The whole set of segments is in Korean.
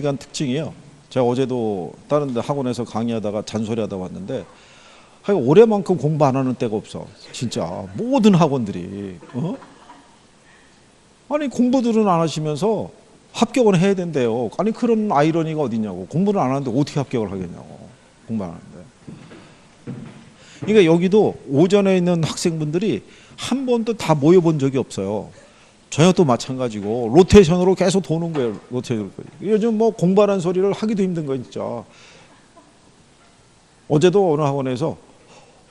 시간 특징이요. 제가 어제도 다른 데 학원에서 강의하다가 잔소리하다 왔는데 하여간 올해만큼 공부 안 하는 때가 없어. 진짜 모든 학원들이 아니 공부들은 안 하시면서 합격은 해야 된대요. 아니 그런 아이러니가 어딨냐고. 공부를 안 하는데 어떻게 합격을 하겠냐고. 공부 안 하는데. 그러니까 여기도 오전에 있는 학생분들이 한 번도 다 모여본 적이 없어요. 저녁도 마찬가지고 로테이션으로 계속 도는 거예요. 로테이션으로. 요즘 뭐 공부하라는 소리를 하기도 힘든 거예요, 진짜. 어제도 어느 학원에서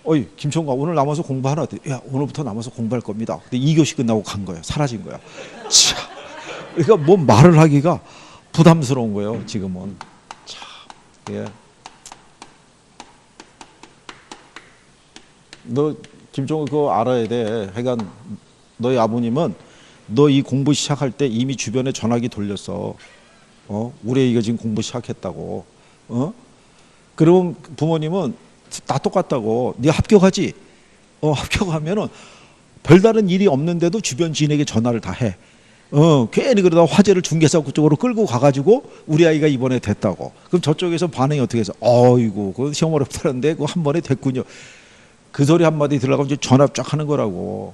어이 김총각 오늘 남아서 공부하나? 야 오늘부터 남아서 공부할 겁니다. 근데 2교시 끝나고 간 거예요. 사라진 거야. 참. 그러니까 뭐 말을 하기가 부담스러운 거예요. 지금은. 참. 예. 너 김총각 그거 알아야 돼. 하여간 너희 아버님은 너 이 공부 시작할 때 이미 주변에 전화기 돌렸어. 우리 애기가 지금 공부 시작했다고. 그럼 부모님은 다 똑같다고. 네가 합격하지? 합격하면은 별다른 일이 없는데도 주변 지인에게 전화를 다 해. 괜히 그러다 화제를 중개사 쪽으로 끌고 가가지고 우리 아이가 이번에 됐다고. 그럼 저쪽에서 반응이 어떻게 해서 어이구 그 시험 어렵다는데 그거 한 번에 됐군요. 그 소리 한마디 들으려고 이제 전화 쫙 하는 거라고.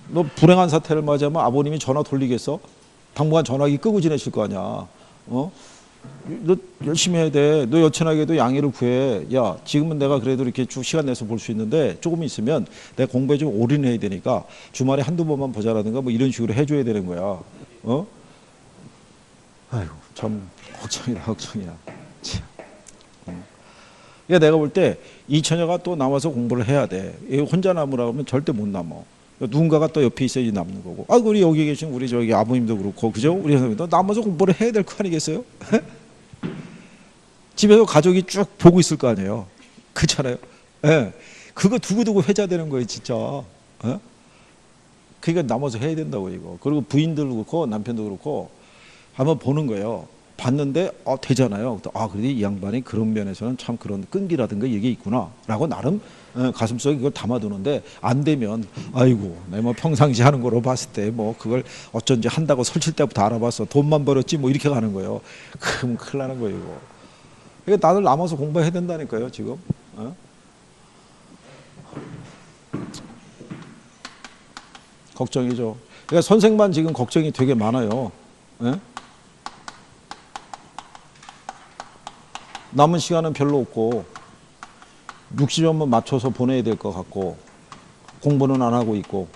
너 불행한 사태를 맞이하면 아버님이 전화 돌리겠어? 당분간 전화기 끄고 지내실 거 아니야. 너 열심히 해야 돼. 너 여친에게도 양해를 구해. 야, 지금은 내가 그래도 이렇게 쭉 시간 내서 볼 수 있는데 조금 있으면 내가 공부에 좀 올인해야 되니까 주말에 한두 번만 보자라든가 뭐 이런 식으로 해줘야 되는 거야. 아이고, 참 걱정이다, 걱정이야. 참. 그러니까 내가 볼 때 이 처녀가 또 남아서 공부를 해야 돼. 혼자 남으라고 하면 절대 못 남어. 누군가가 또 옆에 있어야지 남는 거고. 아, 우리 여기 계신 우리 저기 아버님도 그렇고, 그죠? 우리 선생님도 남아서 공부를 해야 될 거 아니겠어요? 집에서 가족이 쭉 보고 있을 거 아니에요. 그렇잖아요. 예. 그거 두고두고 회자되는 거예요, 진짜. 그러니까 남아서 해야 된다고 이거. 그리고 부인들도 그렇고 남편도 그렇고 한번 보는 거예요. 봤는데 되잖아요. 그래도 이 양반이 그런 면에서는 참 그런 끈기라든가 이게 있구나라고 나름 가슴속에 그걸 담아두는데 안 되면 아이고 내가 뭐 평상시 하는 거로 봤을 때 뭐 그걸 어쩐지 한다고 설칠 때부터 알아봤어. 돈만 벌었지 뭐 이렇게 가는 거예요. 그럼 큰일 나는 거예요 이거. 그러니까 다들 남아서 공부해야 된다니까요 지금. 걱정이죠. 그러니까 선생만 지금 걱정이 되게 많아요. 남은 시간은 별로 없고 60점만 맞춰서 보내야 될 것 같고 공부는 안 하고 있고.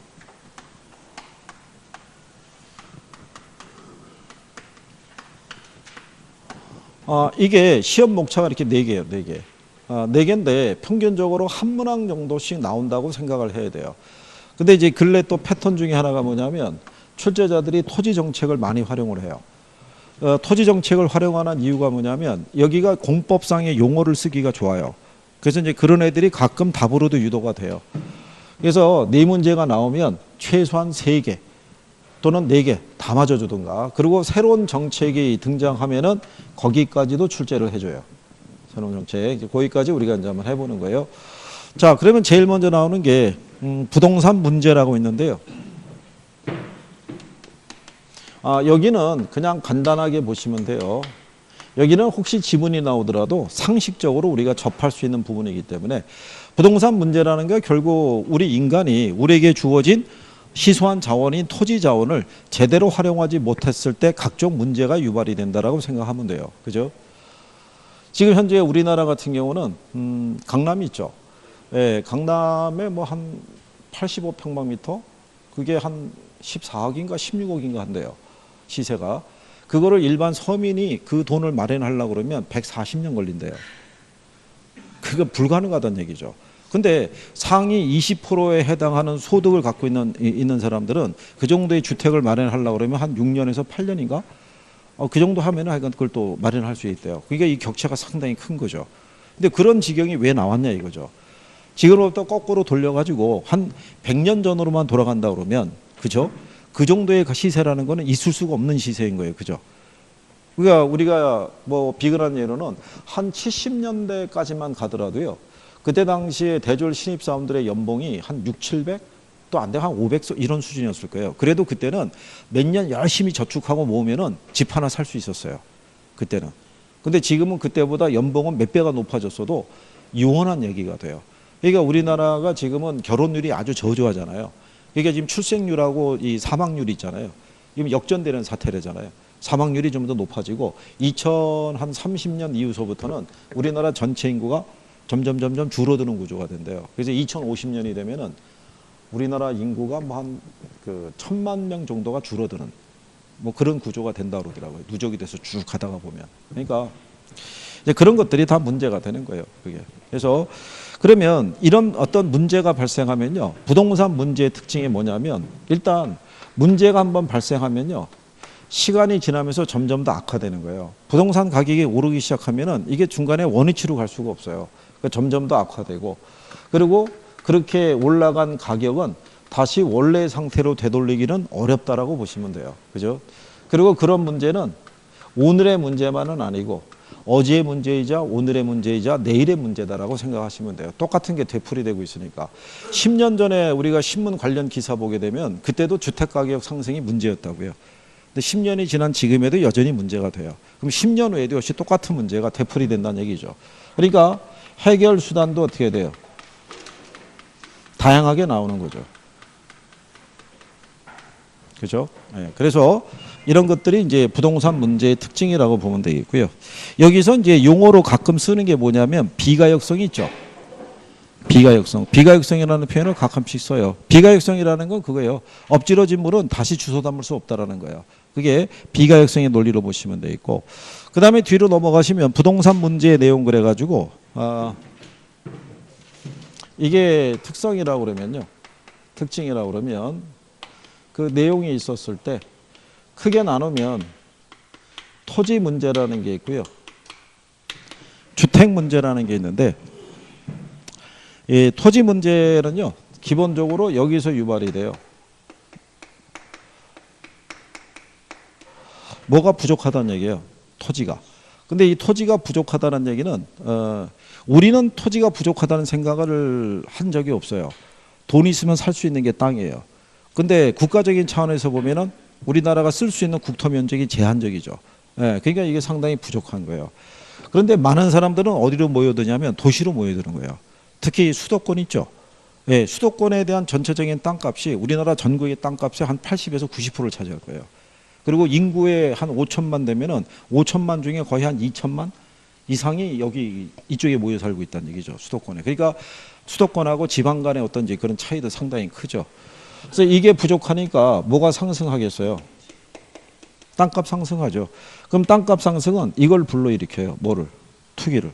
이게 시험 목차가 이렇게 4개예요. 4개. 4개인데 평균적으로 한 문항 정도씩 나온다고 생각을 해야 돼요. 근데 이제 근래 또 패턴 중에 하나가 뭐냐면 출제자들이 토지 정책을 많이 활용을 해요. 토지 정책을 활용하는 이유가 뭐냐면 여기가 공법상의 용어를 쓰기가 좋아요. 그래서 이제 그런 애들이 가끔 답으로도 유도가 돼요. 그래서 4문제가 나오면 최소한 3개 또는 4개 다 맞아주든가. 그리고 새로운 정책이 등장하면은 거기까지도 출제를 해줘요. 새로운 정책. 거기까지 우리가 이제 한번 해보는 거예요. 자, 그러면 제일 먼저 나오는 게 부동산 문제라고 있는데요. 여기는 그냥 간단하게 보시면 돼요. 여기는 혹시 지문이 나오더라도 상식적으로 우리가 접할 수 있는 부분이기 때문에 부동산 문제라는 게 결국 우리 인간이 우리에게 주어진 희소한 자원인 토지 자원을 제대로 활용하지 못했을 때 각종 문제가 유발이 된다라고 생각하면 돼요. 그죠? 지금 현재 우리나라 같은 경우는 강남이 있죠. 예, 강남에 뭐 한 85평방미터 그게 한 14억인가 16억인가 한대요. 시세가. 그거를 일반 서민이 그 돈을 마련하려고 그러면 140년 걸린대요. 그거 불가능하다는 얘기죠. 근데 상위 20%에 해당하는 소득을 갖고 있는 사람들은 그 정도의 주택을 마련하려고 그러면 한 6년에서 8년인가? 그 정도 하면은 하여간 그걸 또 마련할 수 있대요. 그러니까 이 격차가 상당히 큰 거죠. 근데 그런 지경이 왜 나왔냐 이거죠. 지금부터 거꾸로 돌려가지고 한 100년 전으로만 돌아간다 그러면, 그죠? 그 정도의 시세라는 거는 있을 수가 없는 시세인 거예요. 그죠? 그러니까 우리가 뭐 비근한 예로는 한 70년대까지만 가더라도요. 그때 당시에 대졸 신입사원들의 연봉이 한 6, 700? 또 안 되면 한 500석 이런 수준이었을 거예요. 그래도 그때는 몇 년 열심히 저축하고 모으면은 집 하나 살 수 있었어요. 그때는. 근데 지금은 그때보다 연봉은 몇 배가 높아졌어도 유언한 얘기가 돼요. 그러니까 우리나라가 지금은 결혼율이 아주 저조하잖아요. 그러니까 지금 출생률하고 이 사망률이 있잖아요. 지금 역전되는 사태래잖아요. 사망률이 좀 더 높아지고 2030년 이후서부터는 우리나라 전체 인구가 점점 줄어드는 구조가 된대요. 그래서 2050년이 되면은 우리나라 인구가 뭐 한 그 1000만 명 정도가 줄어드는 뭐 그런 구조가 된다 그러더라고요. 누적이 돼서 쭉 가다가 보면. 그러니까 이제 그런 것들이 다 문제가 되는 거예요. 그게. 그래서 그러면 이런 어떤 문제가 발생하면요. 부동산 문제의 특징이 뭐냐면 일단 문제가 한번 발생하면요. 시간이 지나면서 점점 더 악화되는 거예요. 부동산 가격이 오르기 시작하면은 이게 중간에 원위치로 갈 수가 없어요. 그러니까 점점 더 악화되고 그리고 그렇게 올라간 가격은 다시 원래 상태로 되돌리기는 어렵다라고 보시면 돼요. 그죠? 그리고 그런 문제는 오늘의 문제만은 아니고 어제의 문제이자 오늘의 문제이자 내일의 문제다라고 생각하시면 돼요. 똑같은 게 되풀이되고 있으니까. 10년 전에 우리가 신문 관련 기사 보게 되면 그때도 주택가격 상승이 문제였다고요. 근데 10년이 지난 지금에도 여전히 문제가 돼요. 그럼 10년 후에도 역시 똑같은 문제가 되풀이된다는 얘기죠. 그러니까 해결 수단도 어떻게 돼요? 다양하게 나오는 거죠. 그죠? 네, 그래서 이런 것들이 이제 부동산 문제의 특징이라고 보면 되겠고요. 여기서 이제 용어로 가끔 쓰는 게 뭐냐면 비가역성이 있죠. 비가역성. 비가역성이라는 표현을 가끔씩 써요. 비가역성이라는 건 그거예요. 엎질러진 물은 다시 주워 담을 수 없다라는 거예요. 그게 비가역성의 논리로 보시면 되겠고. 그 다음에 뒤로 넘어가시면 부동산 문제의 내용 그래가지고 이게 특성이라고 그러면요. 특징이라고 그러면 그 내용이 있었을 때 크게 나누면 토지 문제라는 게 있고요. 주택 문제라는 게 있는데 이 토지 문제는요. 기본적으로 여기서 유발이 돼요. 뭐가 부족하다는 얘기예요. 토지가. 근데 이 토지가 부족하다는 얘기는 우리는 토지가 부족하다는 생각을 한 적이 없어요. 돈 있으면 살 수 있는 게 땅이에요. 근데 국가적인 차원에서 보면은 우리나라가 쓸 수 있는 국토 면적이 제한적이죠. 예, 그러니까 이게 상당히 부족한 거예요. 그런데 많은 사람들은 어디로 모여드냐면 도시로 모여드는 거예요. 특히 수도권 있죠. 예, 수도권에 대한 전체적인 땅값이 우리나라 전국의 땅값의 한 80에서 90%를 차지할 거예요. 그리고 인구의 한 5천만 되면은 5천만 중에 거의 한 2천만 이상이 여기 이쪽에 모여 살고 있다는 얘기죠. 수도권에. 그러니까 수도권하고 지방 간의 어떤 이제 그런 차이도 상당히 크죠. 그래서 이게 부족하니까 뭐가 상승하겠어요? 땅값 상승하죠. 그럼 땅값 상승은 이걸 불러일으켜요. 뭐를? 투기를.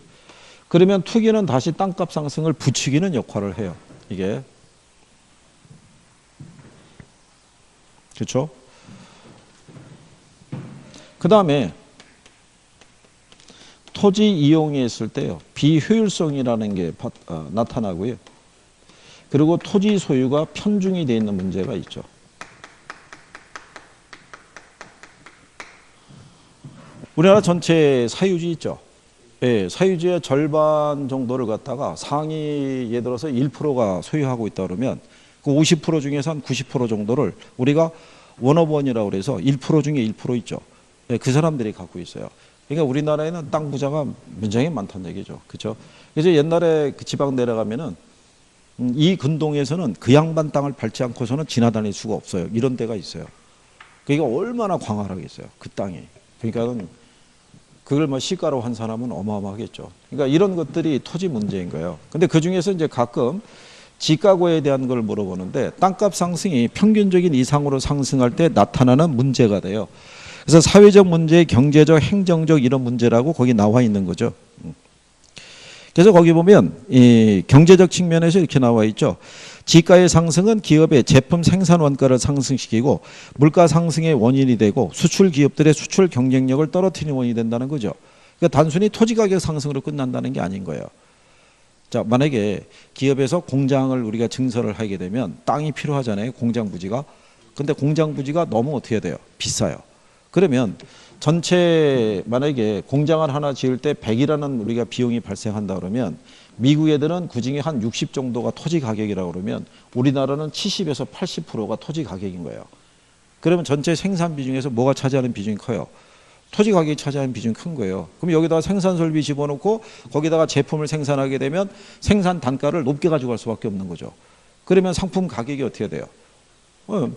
그러면 투기는 다시 땅값 상승을 부추기는 역할을 해요. 이게. 그렇죠? 그 다음에 토지 이용이 있을 때요. 비효율성이라는 게 나타나고요. 그리고 토지 소유가 편중이 되어 있는 문제가 있죠. 우리나라 전체 사유지 있죠. 예, 사유지의 절반 정도를 갖다가 상위 예를 들어서 1%가 소유하고 있다 그러면 그 50% 중에서 한 90% 정도를 우리가 원업원이라고 그래서 1% 중에 1% 있죠. 예, 그 사람들이 갖고 있어요. 그러니까 우리나라에는 땅 부자가 굉장히 많다는 얘기죠. 그렇죠? 그래서 옛날에 그 지방 내려가면은 이 근동에서는 그 양반 땅을 밟지 않고서는 지나다닐 수가 없어요. 이런 데가 있어요. 그러니까 얼마나 광활하겠어요. 그 땅이. 그러니까 그걸 뭐 시가로 한 사람은 어마어마하겠죠. 그러니까 이런 것들이 토지 문제인 거예요. 근데 그 중에서 이제 가끔 지가고에 대한 걸 물어보는데 땅값 상승이 평균적인 이상으로 상승할 때 나타나는 문제가 돼요. 그래서 사회적 문제, 경제적, 행정적 이런 문제라고 거기 나와 있는 거죠. 그래서 거기 보면 이 경제적 측면에서 이렇게 나와 있죠. 지가의 상승은 기업의 제품 생산 원가를 상승시키고 물가 상승의 원인이 되고 수출 기업들의 수출 경쟁력을 떨어뜨리는 원인이 된다는 거죠. 그러니까 단순히 토지 가격 상승으로 끝난다는 게 아닌 거예요. 자, 만약에 기업에서 공장을 우리가 증설을 하게 되면 땅이 필요하잖아요. 공장 부지가. 근데 공장 부지가 너무 어떻게 돼요? 비싸요. 그러면 전체 만약에 공장을 하나 지을 때 100이라는 우리가 비용이 발생한다 그러면 미국 애들은 그중에 한 60 정도가 토지 가격이라고 그러면 우리나라는 70에서 80%가 토지 가격인 거예요. 그러면 전체 생산 비중에서 뭐가 차지하는 비중이 커요? 토지 가격이 차지하는 비중이 큰 거예요. 그럼 여기다가 생산 설비 집어넣고 거기다가 제품을 생산하게 되면 생산 단가를 높게 가져갈 수밖에 없는 거죠. 그러면 상품 가격이 어떻게 돼요?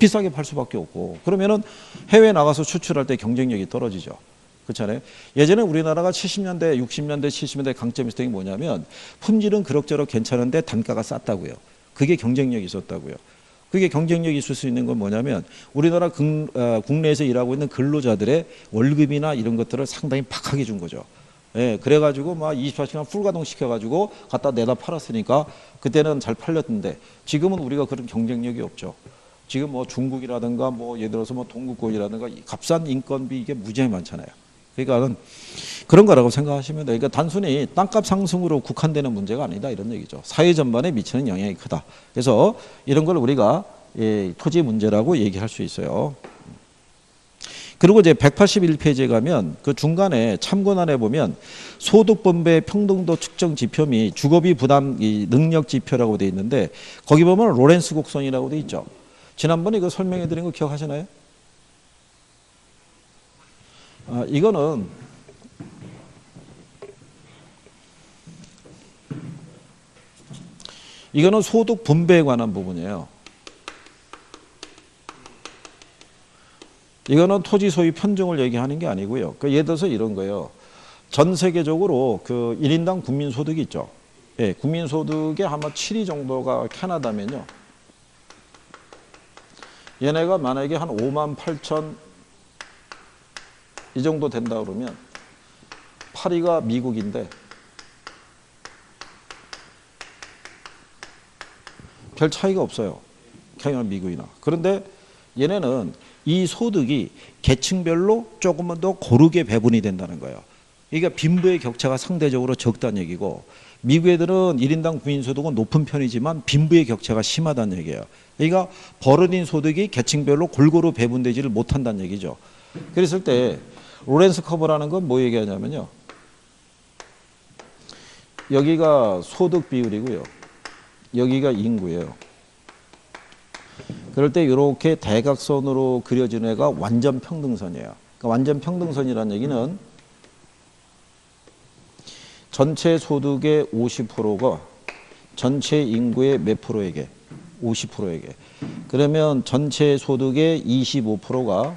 비싸게 팔 수밖에 없고, 그러면은 해외 나가서 수출할 때 경쟁력이 떨어지죠. 그렇잖아요. 예전에 우리나라가 70년대, 60년대, 70년대 강점이 있었던 게 뭐냐면 품질은 그럭저럭 괜찮은데 단가가 쌌다고요. 그게 경쟁력이 있었다고요. 그게 경쟁력이 있을 수 있는 건 뭐냐면 우리나라 국내에서 일하고 있는 근로자들의 월급이나 이런 것들을 상당히 박하게 준 거죠. 예, 그래가지고 막 24시간 풀가동 시켜가지고 갖다 내다 팔았으니까 그때는 잘 팔렸는데 지금은 우리가 그런 경쟁력이 없죠. 지금 뭐 중국이라든가 뭐 예를 들어서 뭐 동구권이라든가 값싼 인건비 이게 무지하게 많잖아요. 그러니까 그런 거라고 생각하시면 돼요. 그러니까 단순히 땅값 상승으로 국한되는 문제가 아니다 이런 얘기죠. 사회 전반에 미치는 영향이 크다. 그래서 이런 걸 우리가 토지 문제라고 얘기할 수 있어요. 그리고 이제 181페이지에 가면 그 중간에 참고란에 보면 소득분배 평등도 측정 지표 및 주거비 부담 능력 지표라고 되어 있는데 거기 보면 로렌스 곡선이라고 되어 있죠. 지난번에 이거 설명해 드린 거 기억하시나요? 이거는 소득 분배에 관한 부분이에요. 이거는 토지 소유 편중을 얘기하는 게 아니고요. 예를 들어서 이런 거예요. 전 세계적으로 그 1인당 국민소득이 있죠. 예, 국민소득의 아마 7위 정도가 캐나다면요. 얘네가 만약에 한 5만 8천 이 정도 된다 그러면 8위가 미국인데 별 차이가 없어요. 캐나다 미국이나. 그런데 얘네는 이 소득이 계층별로 조금만 더 고르게 배분이 된다는 거예요. 그러니까 빈부의 격차가 상대적으로 적다는 얘기고 미국 애들은 1인당 국민소득은 높은 편이지만 빈부의 격차가 심하다는 얘기예요. 그러니까 벌어진 소득이 계층별로 골고루 배분되지를 못한다는 얘기죠. 그랬을 때 로렌스 커브라는 건 뭐 얘기하냐면요. 여기가 소득 비율이고요. 여기가 인구예요. 그럴 때 이렇게 대각선으로 그려진 애가 완전 평등선이에요. 그러니까 완전 평등선이라는 얘기는 전체 소득의 50%가 전체 인구의 몇 프로에게? 50%에게. 그러면 전체 소득의 25%가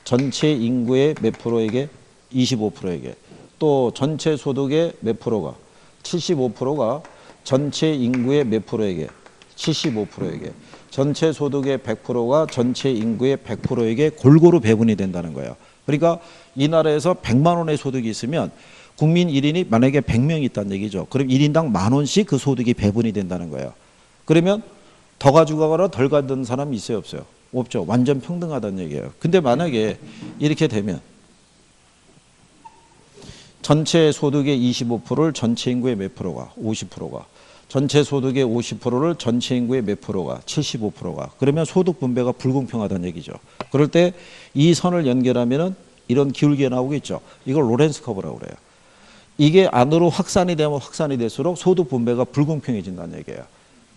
전체 인구의 몇 프로에게? 25%에게. 또 전체 소득의 몇 프로가? 75%가 전체 인구의 몇 프로에게? 75%에게. 전체 소득의 100%가 전체 인구의 100%에게 골고루 배분이 된다는 거예요. 그러니까 이 나라에서 100만 원의 소득이 있으면 국민 1인이 만약에 100명이 있다는 얘기죠. 그럼 1인당 10,000원씩 그 소득이 배분이 된다는 거예요. 그러면 더 가지고 가거나 덜 가던 사람이 있어요, 없어요? 없죠. 완전 평등하다는 얘기예요. 근데 만약에 이렇게 되면 전체 소득의 25%를 전체 인구의 몇 프로가? 50%가. 전체 소득의 50%를 전체 인구의 몇 프로가? 75%가. 그러면 소득 분배가 불공평하다는 얘기죠. 그럴 때 이 선을 연결하면은 이런 기울기가 나오겠죠. 이걸 로렌스 커브라고 그래요. 이게 안으로 확산이 되면 확산이 될수록 소득 분배가 불공평해진다는 얘기예요.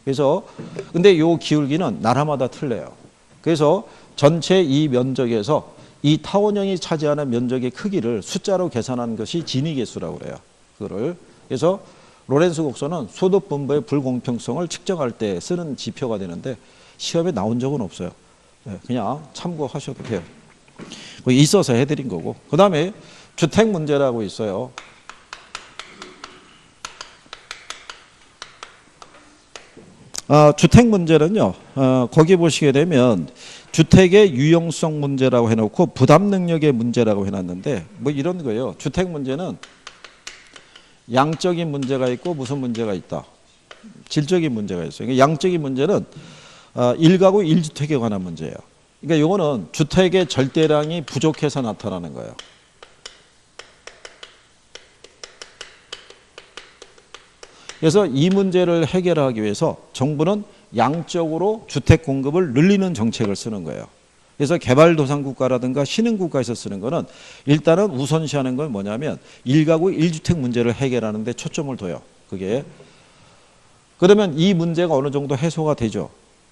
그래서 근데 요 기울기는 나라마다 틀려요. 그래서 전체 이 면적에서 이 타원형이 차지하는 면적의 크기를 숫자로 계산하는 것이 지니 계수라고 그래요. 그거를. 그래서 로렌스 곡선은 소득 분배의 불공평성을 측정할 때 쓰는 지표가 되는데 시험에 나온 적은 없어요. 그냥 참고하셔도 돼요. 있어서 해드린 거고. 그 다음에 주택 문제라고 있어요. 주택 문제는요. 거기 보시게 되면 주택의 유용성 문제라고 해놓고 부담 능력의 문제라고 해놨는데 뭐 이런 거예요. 주택 문제는 양적인 문제가 있고 무슨 문제가 있다. 질적인 문제가 있어요. 그러니까 양적인 문제는 1가구 1주택에 관한 문제예요. 그러니까 이거는 주택의 절대량이 부족해서 나타나는 거예요. 그래서 이 문제를 해결하기 위해서 정부는 양적으로 주택 공급을 늘리는 정책을 쓰는 거예요. 그래서 개발도상국가라든가 신흥국가에서 쓰는 거는 일단은 우선시하는 건 뭐냐면 1가구 1주택 문제를 해결하는 데 초점을 둬요. 그게 그러면 이 문제가 어느 정도 해소가 되죠.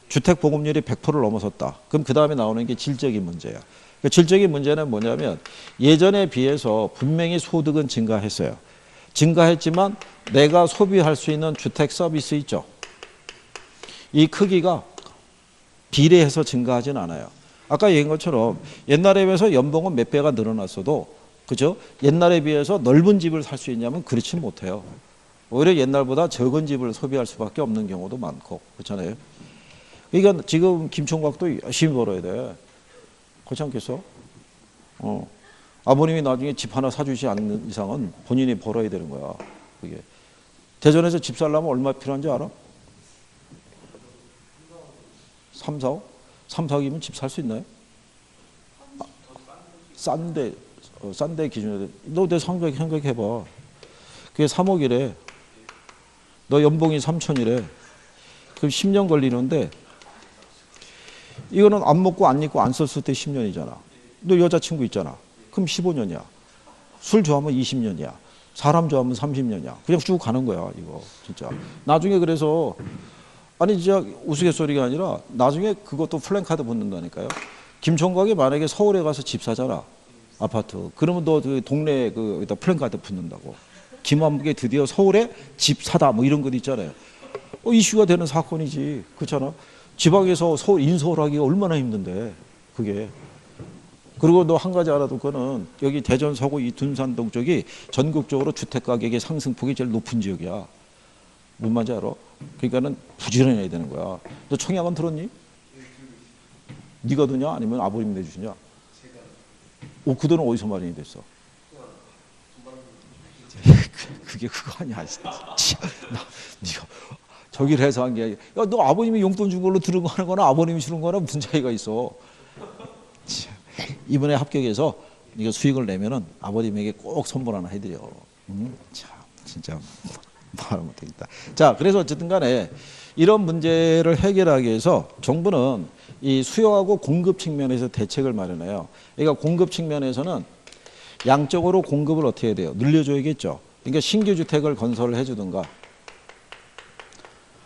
주택 보급률이 100%를 넘어섰다. 그럼 그 다음에 나오는 게 질적인 문제야. 그 질적인 문제는 뭐냐면 예전에 비해서 분명히 소득은 증가했어요. 증가했지만 내가 소비할 수 있는 주택 서비스 있죠. 이 크기가 비례해서 증가하진 않아요. 아까 얘기한 것처럼 옛날에 비해서 연봉은 몇 배가 늘어났어도 그죠? 옛날에 비해서 넓은 집을 살 수 있냐면 그렇지 못해요. 오히려 옛날보다 적은 집을 소비할 수밖에 없는 경우도 많고 그렇잖아요. 그러니까 지금 김총각도 열심히 벌어야 돼. 그렇지 않겠어? 아버님이 나중에 집 하나 사주지 않는 이상은 본인이 벌어야 되는 거야. 그게. 대전에서 집 살려면 얼마 필요한지 알아? 3, 4억? 3, 4억이면 집 살 수 있나요? 싼데 기준으로. 너 내 생각해봐. 그게 3억이래. 너 연봉이 3천이래. 그럼 10년 걸리는데 이거는 안 먹고 안 입고 안 썼을 때 10년이잖아. 너 여자친구 있잖아. 그럼 15년이야. 술 좋아하면 20년이야. 사람 좋아하면 30년이야. 그냥 쭉 가는 거야, 이거. 진짜. 나중에 그래서, 아니, 진짜 우스갯소리가 아니라, 나중에 그것도 플랜카드 붙는다니까요. 김총각이 만약에 서울에 가서 집 사잖아. 아파트. 그러면 너 그 동네에 여기다 플랜카드 붙는다고. 김한국에 드디어 서울에 집 사다. 뭐 이런 것 있잖아요. 이슈가 되는 사건이지. 그렇잖아. 지방에서 서울 인서울하기가 얼마나 힘든데, 그게. 그리고 너 한 가지 알아둘 거는 여기 대전 서구 이 둔산동 쪽이 전국적으로 주택 가격의 상승폭이 제일 높은 지역이야. 뭔 말인지 알아? 그러니까는 부지런해야 되는 거야. 너 청약은 들었니? 네가 드냐? 아니면 아버님이 내주시냐? 그 돈은 어디서 마련이 됐어? 그게 그거 아니야. 네가 저기를 해서 한 게 아니야. 야, 너 아버님이 용돈 준 걸로 들은 거나 아버님이 주는 거나 무슨 차이가 있어? 이번에 합격해서 이거 수익을 내면은 아버님에게 꼭 선물 하나 해드려. 참 진짜 말을 못하겠다. 자, 그래서 어쨌든 간에 이런 문제를 해결하기 위해서 정부는 이 수요하고 공급 측면에서 대책을 마련해요. 그러니까 공급 측면에서는 양적으로 공급을 어떻게 해야 돼요? 늘려줘야겠죠. 그러니까 신규 주택을 건설을 해주든가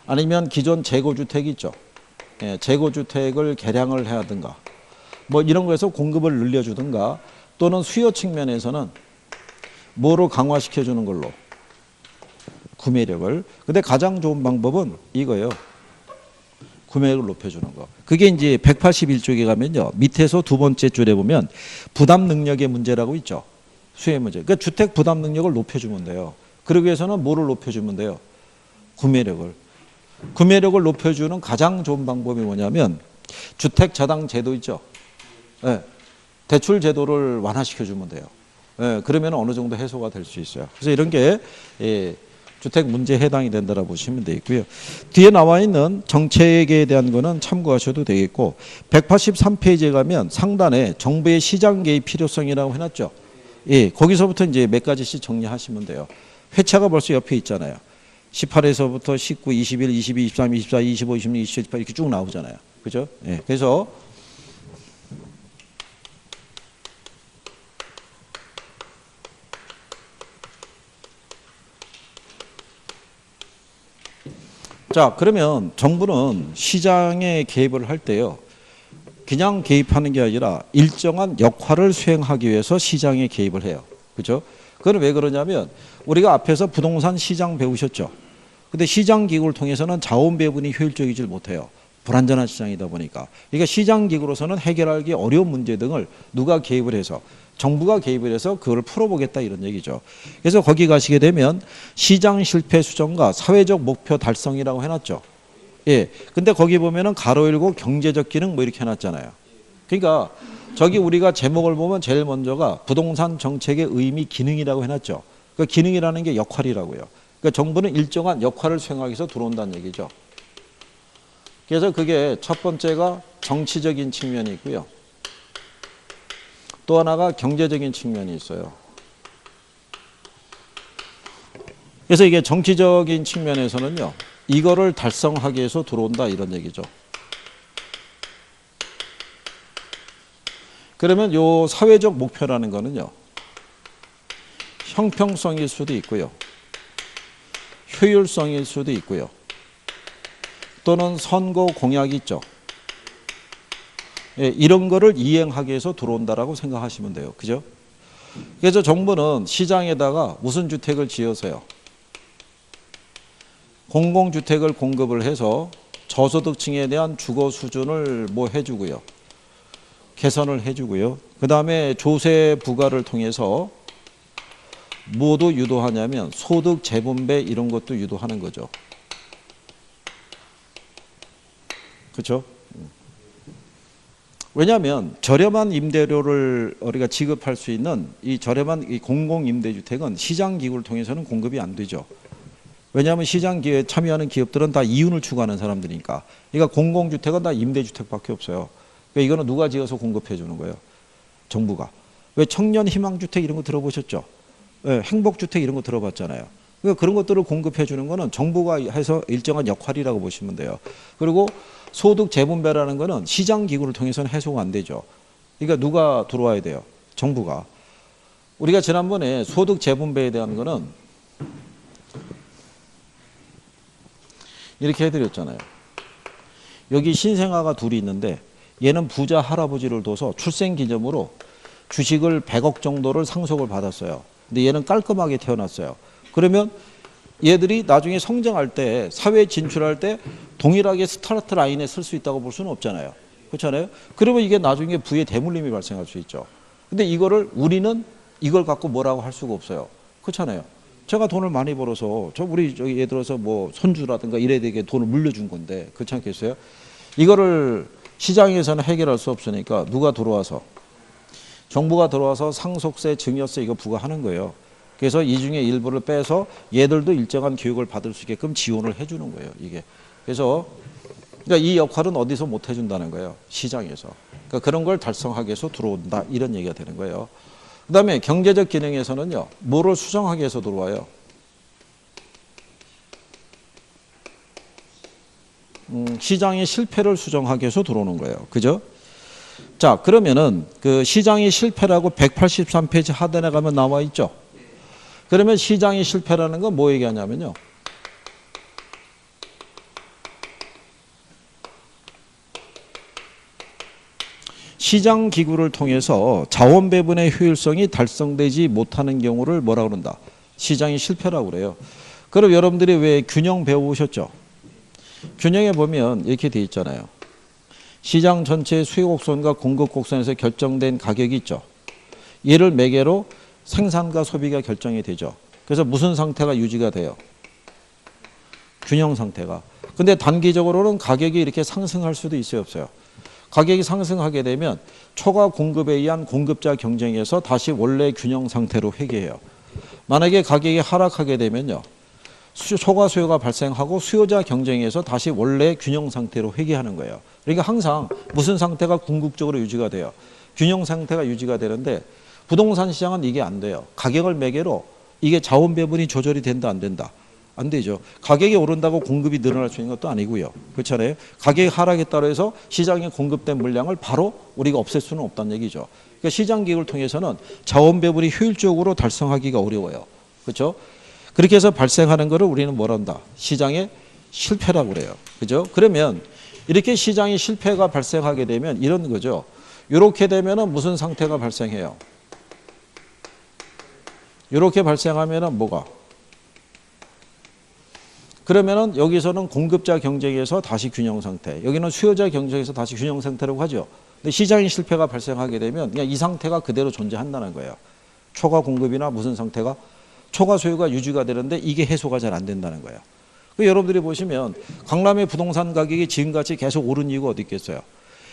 아니면 기존 재고주택 있죠. 예, 재고주택을 개량을 해야 하든가 뭐 이런 거에서 공급을 늘려주든가 또는 수요 측면에서는 뭐로 강화시켜주는 걸로 구매력을. 근데 가장 좋은 방법은 이거예요. 구매력을 높여주는 거. 그게 이제 181쪽에 가면요. 밑에서 두 번째 줄에 보면 부담 능력의 문제라고 있죠. 수요의 문제. 그러니까 주택 부담 능력을 높여주면 돼요. 그러기 위해서는 뭐를 높여주면 돼요? 구매력을. 구매력을 높여주는 가장 좋은 방법이 뭐냐면 주택 저당 제도 있죠. 네. 대출 제도를 완화시켜주면 돼요. 네. 그러면 어느 정도 해소가 될 수 있어요. 그래서 이런 게 주택 문제에 해당이 된다고 보시면 되겠고요. 뒤에 나와 있는 정책에 대한 거는 참고하셔도 되겠고 183페이지에 가면 상단에 정부의 시장 개입 필요성이라고 해놨죠. 예, 거기서부터 이제 몇 가지씩 정리하시면 돼요. 회차가 벌써 옆에 있잖아요. 18에서부터 19, 21, 22, 23, 24, 25, 26, 27, 28 이렇게 쭉 나오잖아요. 그죠? 예, 그래서 자, 그러면 정부는 시장에 개입을 할 때요. 그냥 개입하는 게 아니라 일정한 역할을 수행하기 위해서 시장에 개입을 해요. 그죠? 그건 왜 그러냐면 우리가 앞에서 부동산 시장 배우셨죠? 근데 시장 기구를 통해서는 자원 배분이 효율적이질 못해요. 불안전한 시장이다 보니까. 그러니까 시장 기구로서는 해결하기 어려운 문제 등을 누가 개입을 해서 정부가 개입을 해서 그걸 풀어보겠다 이런 얘기죠. 그래서 거기 가시게 되면 시장 실패 수정과 사회적 목표 달성이라고 해놨죠. 예. 근데 거기 보면은 가로 열고 경제적 기능 뭐 이렇게 해놨잖아요. 그러니까 저기 우리가 제목을 보면 제일 먼저가 부동산 정책의 의미 기능이라고 해놨죠. 그 기능이라는 게 역할이라고요. 그러니까 정부는 일정한 역할을 수행하기 위해서 들어온다는 얘기죠. 그래서 그게 첫 번째가 정치적인 측면이 있고요. 또 하나가 경제적인 측면이 있어요. 그래서 이게 정치적인 측면에서는요. 이거를 달성하기 위해서 들어온다 이런 얘기죠. 그러면 요 사회적 목표라는 거는요. 형평성일 수도 있고요. 효율성일 수도 있고요. 또는 선거 공약이 있죠. 예, 이런 거를 이행하기 위해서 들어온다라고 생각하시면 돼요. 그죠? 그래서 정부는 시장에다가 무슨 주택을 지어서요? 공공주택을 공급을 해서 저소득층에 대한 주거 수준을 뭐 해주고요. 개선을 해주고요. 그 다음에 조세 부과를 통해서 뭐도 유도하냐면 소득 재분배 이런 것도 유도하는 거죠. 그렇죠? 왜냐하면 저렴한 임대료를 우리가 지급할 수 있는 이 저렴한 이 공공임대주택은 시장기구를 통해서는 공급이 안 되죠. 왜냐하면 시장기회에 참여하는 기업들은 다 이윤을 추구하는 사람들이니까. 그러니까 공공주택은 다 임대주택밖에 없어요. 그러니까 이거는 누가 지어서 공급해 주는 거예요? 정부가. 왜 청년 희망주택 이런 거 들어보셨죠? 네, 행복주택 이런 거 들어봤잖아요. 그러니까 그런 것들을 공급해 주는 거는 정부가 해서 일정한 역할이라고 보시면 돼요. 그리고 소득 재분배라는 거는 시장기구를 통해서는 해소가 안 되죠. 그러니까 누가 들어와야 돼요? 정부가. 우리가 지난번에 소득 재분배에 대한 거는 이렇게 해드렸잖아요. 여기 신생아가 둘이 있는데 얘는 부자 할아버지를 둬서 출생기념으로 주식을 100억 정도를 상속을 받았어요. 근데 얘는 깔끔하게 태어났어요. 그러면 얘들이 나중에 성장할 때 사회에 진출할 때 동일하게 스타트 라인에 쓸 수 있다고 볼 수는 없잖아요. 그렇잖아요. 그러면 이게 나중에 부의 대물림이 발생할 수 있죠. 근데 이거를 우리는 이걸 갖고 뭐라고 할 수가 없어요. 그렇잖아요. 제가 돈을 많이 벌어서 우리 예를 들어서 뭐 손주라든가 이래되게 돈을 물려준 건데 그렇지 않겠어요? 이거를 시장에서는 해결할 수 없으니까 누가 들어와서 정부가 들어와서 상속세, 증여세 이거 부과하는 거예요. 그래서 이 중에 일부를 빼서 얘들도 일정한 교육을 받을 수 있게끔 지원을 해주는 거예요. 이게. 그래서 그러니까 이 역할은 어디서 못 해준다는 거예요. 시장에서. 그러니까 그런 걸 달성하기 위해서 들어온다. 이런 얘기가 되는 거예요. 그 다음에 경제적 기능에서는요. 뭐를 수정하기 위해서 들어와요? 시장의 실패를 수정하기 위해서 들어오는 거예요. 그죠? 자, 그러면은 그 시장의 실패라고 183페이지 하단에 가면 나와 있죠? 그러면 시장의 실패라는 건 뭐 얘기하냐면요. 시장 기구를 통해서 자원 배분의 효율성이 달성되지 못하는 경우를 뭐라고 그런다? 시장의 실패라고 그래요. 그럼 여러분들이 왜 균형 배워오셨죠? 균형에 보면 이렇게 돼 있잖아요. 시장 전체의 수요 곡선과 공급 곡선에서 결정된 가격이 있죠. 얘를 매개로 생산과 소비가 결정이 되죠. 그래서 무슨 상태가 유지가 돼요? 균형 상태가. 근데 단기적으로는 가격이 이렇게 상승할 수도 있어요, 없어요? 가격이 상승하게 되면 초과 공급에 의한 공급자 경쟁에서 다시 원래 균형 상태로 회귀해요. 만약에 가격이 하락하게 되면요. 초과 수요가 발생하고 수요자 경쟁에서 다시 원래 균형 상태로 회귀하는 거예요. 그러니까 항상 무슨 상태가 궁극적으로 유지가 돼요? 균형 상태가 유지가 되는데 부동산 시장은 이게 안 돼요. 가격을 매개로 이게 자원 배분이 조절이 된다 안 된다? 안 되죠. 가격이 오른다고 공급이 늘어날 수 있는 것도 아니고요. 그렇잖아요. 가격이 하락했다고 해서 시장에 공급된 물량을 바로 우리가 없앨 수는 없다는 얘기죠. 그러니까 시장 기획을 통해서는 자원 배분이 효율적으로 달성하기가 어려워요. 그렇죠? 그렇게 해서 발생하는 거를 우리는 뭐라 한다? 시장의 실패라고 그래요. 그죠? 그러면 이렇게 시장의 실패가 발생하게 되면 이런 거죠. 이렇게 되면은 무슨 상태가 발생해요? 이렇게 발생하면은 뭐가? 그러면은 여기서는 공급자 경쟁에서 다시 균형 상태, 여기는 수요자 경쟁에서 다시 균형 상태라고 하죠. 근데 시장의 실패가 발생하게 되면 그냥 이 상태가 그대로 존재한다는 거예요. 초과 공급이나 무슨 상태가 초과 수요가 유지가 되는데 이게 해소가 잘 안 된다는 거예요. 여러분들이 보시면 강남의 부동산 가격이 지금같이 계속 오른 이유가 어디 있겠어요?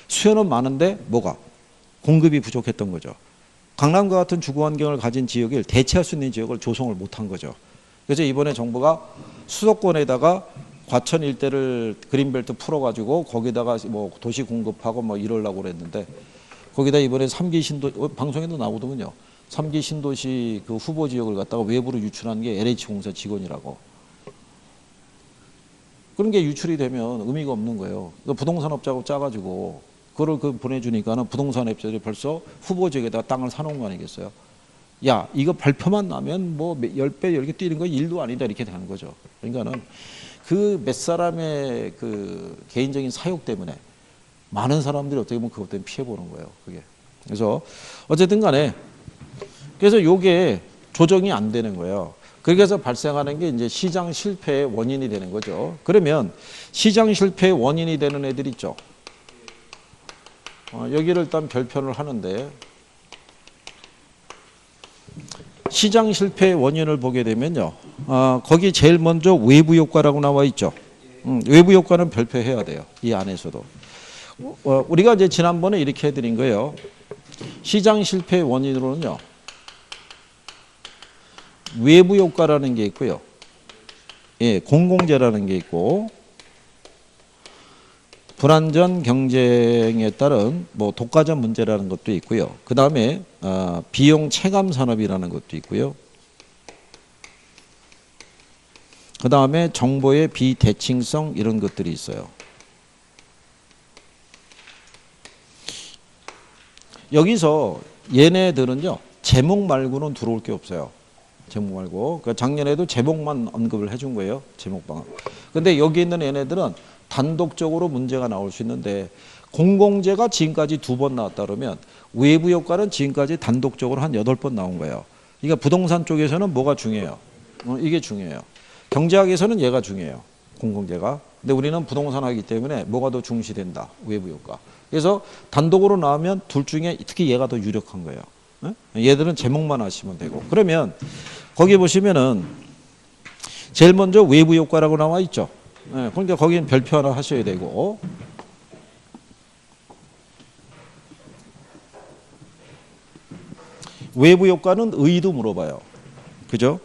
수요는 많은데 뭐가? 공급이 부족했던 거죠. 강남과 같은 주거 환경을 가진 지역을 대체할 수 있는 지역을 조성을 못한 거죠. 그래서 이번에 정부가 수도권에다가 과천 일대를 그린벨트 풀어가지고 거기다가 뭐 도시 공급하고 뭐 이러려고 그랬는데 거기다 이번에 3기 신도 방송에도 나오더군요. 3기 신도시 그 후보 지역을 갖다가 외부로 유출한 게 LH공사 직원이라고. 그런 게 유출이 되면 의미가 없는 거예요. 부동산 업자하고 짜가지고 그걸 보내주니까는 부동산 업자들이 벌써 후보 지역에다가 땅을 사놓은 거 아니겠어요? 야, 이거 발표만 나면 뭐 10배, 10개 뛰는 거 일도 아니다 이렇게 되는 거죠. 그러니까는 그 몇 사람의 그 개인적인 사욕 때문에 많은 사람들이 어떻게 보면 그것 때문에 피해 보는 거예요. 그게. 그래서 어쨌든 간에 그래서 요게 조정이 안 되는 거예요. 그래서 발생하는 게 이제 시장 실패의 원인이 되는 거죠. 그러면 시장 실패의 원인이 되는 애들 있죠. 여기를 일단 별표를 하는데 시장 실패의 원인을 보게 되면요. 거기 제일 먼저 외부 효과라고 나와 있죠. 외부 효과는 별표해야 돼요. 이 안에서도. 우리가 이제 지난번에 이렇게 해드린 거예요. 시장 실패의 원인으로는요. 외부 효과라는 게 있고요. 예, 공공재라는 게 있고 불안전 경쟁에 따른 뭐 독과점 문제라는 것도 있고요. 그 다음에 비용 체감 산업이라는 것도 있고요. 그 다음에 정보의 비대칭성 이런 것들이 있어요. 여기서 얘네들은요. 제목 말고는 들어올 게 없어요. 제목 말고. 그러니까 작년에도 제목만 언급을 해준 거예요. 제목방. 근데 여기 있는 얘네들은 단독적으로 문제가 나올 수 있는데 공공재가 지금까지 2번 나왔다 그러면 외부 효과는 지금까지 단독적으로 한 8번 나온 거예요. 그러니까 부동산 쪽에서는 뭐가 중요해요? 이게 중요해요. 경제학에서는 얘가 중요해요. 공공재가. 근데 우리는 부동산하기 때문에 뭐가 더 중시된다. 외부 효과. 그래서 단독으로 나오면 둘 중에 특히 얘가 더 유력한 거예요. 얘들은 제목만 아시면 되고. 그러면 거기 보시면은 제일 먼저 외부 효과라고 나와 있죠. 그러니까 거기는 별표 하나 하셔야 되고. 외부 효과는 의도 물어봐요. 그죠?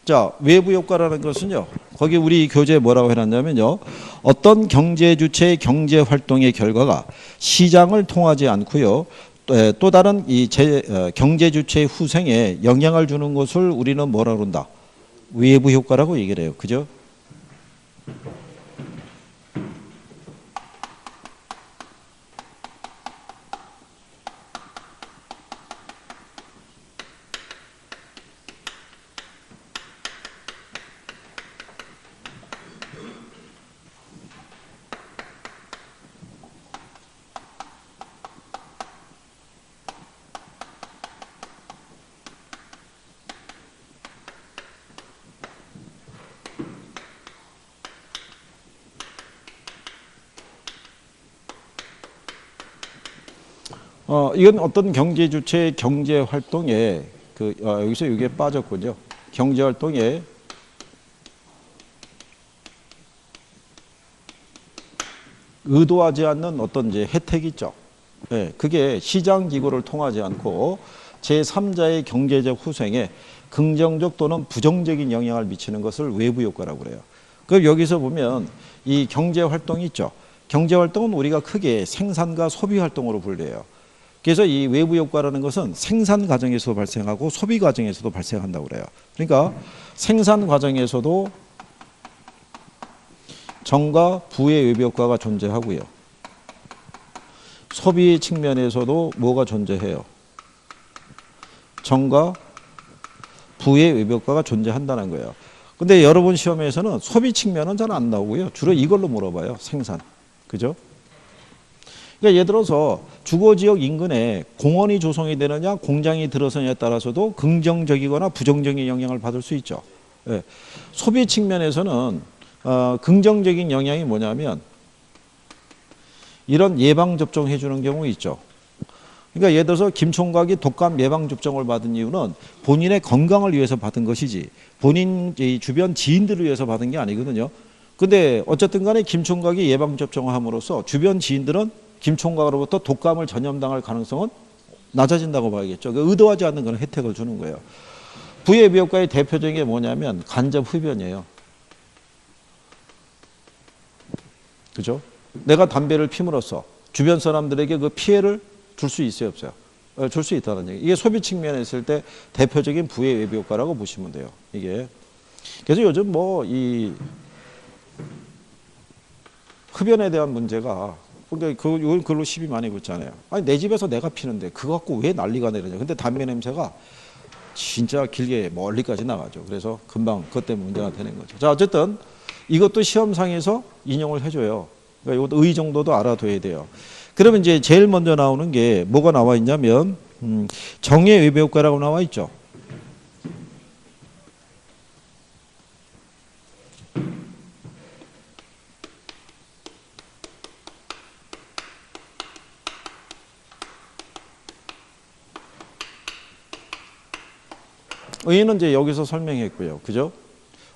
자, 외부 효과라는 것은요. 거기 우리 교재에 뭐라고 해놨냐면요. 어떤 경제 주체의 경제 활동의 결과가 시장을 통하지 않고요. 또 다른 이 경제 주체의 후생에 영향을 주는 것을 우리는 뭐라고 그런다? 외부 효과라고 얘기를 해요. 그죠? 이건 어떤 경제 주체의 경제 활동에 여기서 이게 빠졌군요. 경제 활동에 의도하지 않는 어떤 이제 혜택이 있죠. 네, 그게 시장 기구를 통하지 않고 제3자의 경제적 후생에 긍정적 또는 부정적인 영향을 미치는 것을 외부 효과라고 그래요. 그럼 여기서 보면 이 경제 활동이 있죠. 경제 활동은 우리가 크게 생산과 소비 활동으로 분류해요. 그래서 이 외부 효과라는 것은 생산 과정에서도 발생하고 소비 과정에서도 발생한다고 그래요. 그러니까 생산 과정에서도 정과 부의 외부 효과가 존재하고요. 소비 측면에서도 뭐가 존재해요? 정과 부의 외부 효과가 존재한다는 거예요. 근데 여러분 시험에서는 소비 측면은 잘 안 나오고요. 주로 이걸로 물어봐요. 생산. 그죠? 그러니까 예를 들어서 주거지역 인근에 공원이 조성이 되느냐 공장이 들어서냐에 따라서도 긍정적이거나 부정적인 영향을 받을 수 있죠. 예. 소비 측면에서는 긍정적인 영향이 뭐냐면 이런 예방접종 해주는 경우 있죠. 그러니까 예를 들어서 김 총각이 독감 예방접종을 받은 이유는 본인의 건강을 위해서 받은 것이지 본인 주변 지인들을 위해서 받은 게 아니거든요. 근데 어쨌든 간에 김 총각이 예방접종을 함으로써 주변 지인들은 김 총각으로부터 독감을 전염당할 가능성은 낮아진다고 봐야겠죠. 의도하지 않는 그런 혜택을 주는 거예요. 부예비 효과의 대표적인 게 뭐냐면 간접 흡연이에요. 그죠? 내가 담배를 피움으로써 주변 사람들에게 그 피해를 줄 수 있어요, 없어요? 줄 수 있다는 얘기. 이게 소비 측면에 있을 때 대표적인 부의 외부 효과라고 보시면 돼요. 이게. 그래서 요즘 뭐 이 흡연에 대한 문제가 그러니까 이건 글로 시비 많이 붙잖아요. 아니 내 집에서 내가 피는데 그거 갖고 왜 난리가 내느냐. 근데 담배 냄새가 진짜 길게 멀리까지 나가죠. 그래서 금방 그것 때문에 문제가 되는 거죠. 자, 어쨌든 이것도 시험상에서 인용을 해줘요. 그러니까 이것도 의 정도도 알아둬야 돼요. 그러면 이제 제일 먼저 나오는 게 뭐가 나와 있냐면 정의 외부 효과라고 나와 있죠. 의의는 이제 여기서 설명했고요. 그죠?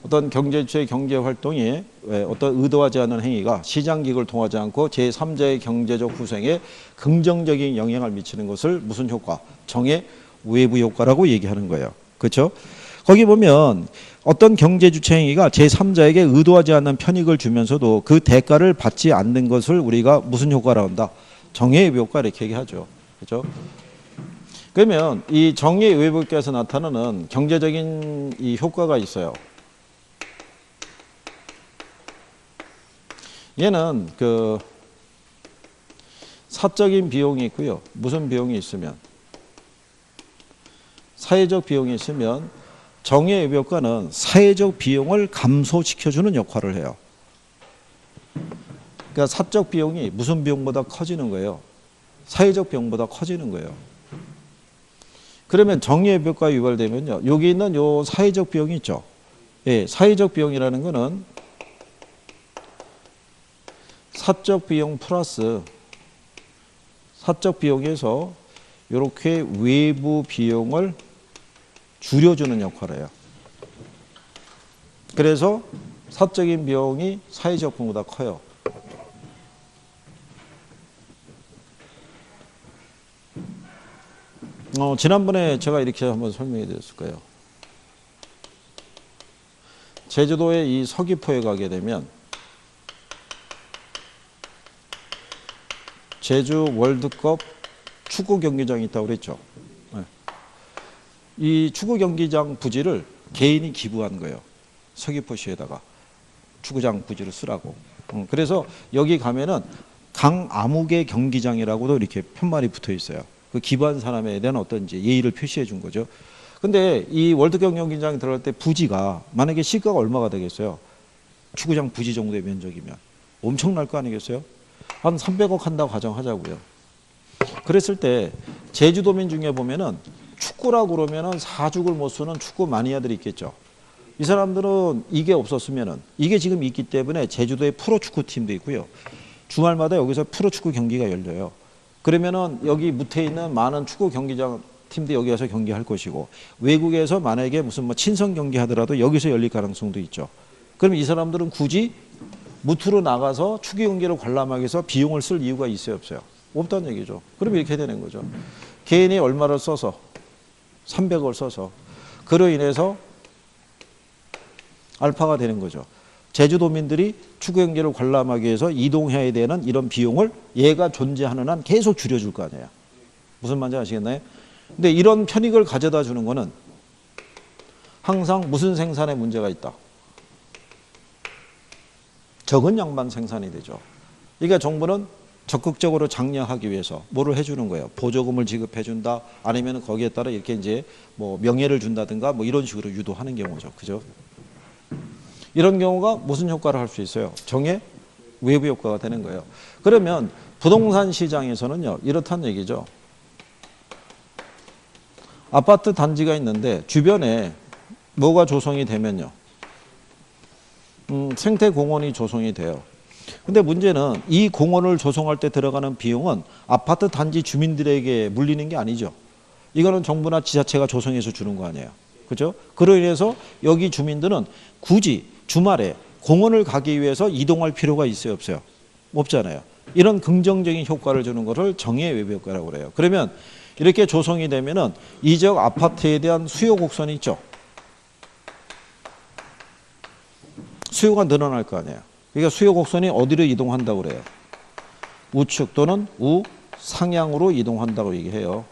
어떤 경제주의 경제활동이 어떤 의도하지 않은 행위가 시장기획을 통하지 않고 제3자의 경제적 후생에 긍정적인 영향을 미치는 것을 무슨 효과? 정의 외부 효과라고 얘기하는 거예요. 그렇죠? 거기 보면 어떤 경제주체 행위가 제3자에게 의도하지 않는 편익을 주면서도 그 대가를 받지 않는 것을 우리가 무슨 효과라고 한다? 정의 외부 효과 이렇게 얘기하죠. 그렇죠? 그러면 이 정의 외부 효과에서 나타나는 경제적인 이 효과가 있어요. 얘는 그 사적인 비용이 있고요. 무슨 비용이 있으면 사회적 비용이 있으면 정의 외부 효과는 사회적 비용을 감소시켜주는 역할을 해요. 그러니까 사적 비용이 무슨 비용보다 커지는 거예요. 사회적 비용보다 커지는 거예요. 그러면 정의 외부 효과가 유발되면요. 여기 있는 요 사회적 비용이 있죠. 예, 사회적 비용이라는 거는 사적 비용 플러스 사적 비용에서 이렇게 외부 비용을 줄여주는 역할을 해요. 그래서 사적인 비용이 사회적 비용보다 커요. 지난번에 제가 이렇게 한번 설명해 드렸을 거예요. 제주도의 이 서귀포에 가게 되면 제주 월드컵 축구 경기장이 있다고 그랬죠. 네. 이 축구 경기장 부지를 개인이 기부한 거예요. 서귀포시에다가 축구장 부지를 쓰라고. 그래서 여기 가면은 강아무개 경기장이라고도 이렇게 편말이 붙어 있어요. 그 기부한 사람에 대한 어떤 이제 예의를 표시해 준 거죠. 근데 이 월드컵 경기장에 들어갈 때 부지가 만약에 시가가 얼마가 되겠어요? 축구장 부지 정도의 면적이면 엄청날 거 아니겠어요? 한 300억 한다고 가정하자고요. 그랬을 때 제주도민 중에 보면은 축구라고 그러면은 사죽을 못 쓰는 축구 마니아들이 있겠죠. 이 사람들은 이게 없었으면은 이게 지금 있기 때문에 제주도에 프로축구팀도 있고요. 주말마다 여기서 프로축구 경기가 열려요. 그러면은 여기 무태에 있는 많은 축구 경기장 팀도 여기 와서 경기할 것이고 외국에서 만약에 무슨 뭐 친선 경기 하더라도 여기서 열릴 가능성도 있죠. 그럼 이 사람들은 굳이 무트로 나가서 축구 경기를 관람하기 위해서 비용을 쓸 이유가 있어요, 없어요? 없다는 얘기죠. 그럼 이렇게 되는 거죠. 개인이 얼마를 써서 300억을 써서 그로 인해서 알파가 되는 거죠. 제주도민들이 축구 경기를 관람하기 위해서 이동해야 되는 이런 비용을 얘가 존재하는 한 계속 줄여줄 거 아니에요. 무슨 말인지 아시겠나요? 근데 이런 편익을 가져다 주는 거는 항상 무슨 생산에 문제가 있다. 적은 양만 생산이 되죠. 그러니까 정부는 적극적으로 장려하기 위해서 뭐를 해주는 거예요. 보조금을 지급해준다. 아니면 거기에 따라 이렇게 이제 뭐 명예를 준다든가 뭐 이런 식으로 유도하는 경우죠. 그죠? 이런 경우가 무슨 효과를 할 수 있어요? 정의 외부 효과가 되는 거예요. 그러면 부동산 시장에서는요, 이렇다는 얘기죠. 아파트 단지가 있는데 주변에 뭐가 조성이 되면요. 생태공원이 조성이 돼요. 근데 문제는 이 공원을 조성할 때 들어가는 비용은 아파트 단지 주민들에게 물리는 게 아니죠. 이거는 정부나 지자체가 조성해서 주는 거 아니에요. 그죠? 그로 인해서 여기 주민들은 굳이 주말에 공원을 가기 위해서 이동할 필요가 있어요, 없어요? 없잖아요. 이런 긍정적인 효과를 주는 것을 정의 외부 효과라고 그래요. 그러면 이렇게 조성이 되면은 이 지역 아파트에 대한 수요 곡선이 있죠. 수요가 늘어날 거 아니에요. 그러니까 수요 곡선이 어디로 이동한다고 그래요? 우측 또는 우상향으로 이동한다고 얘기해요.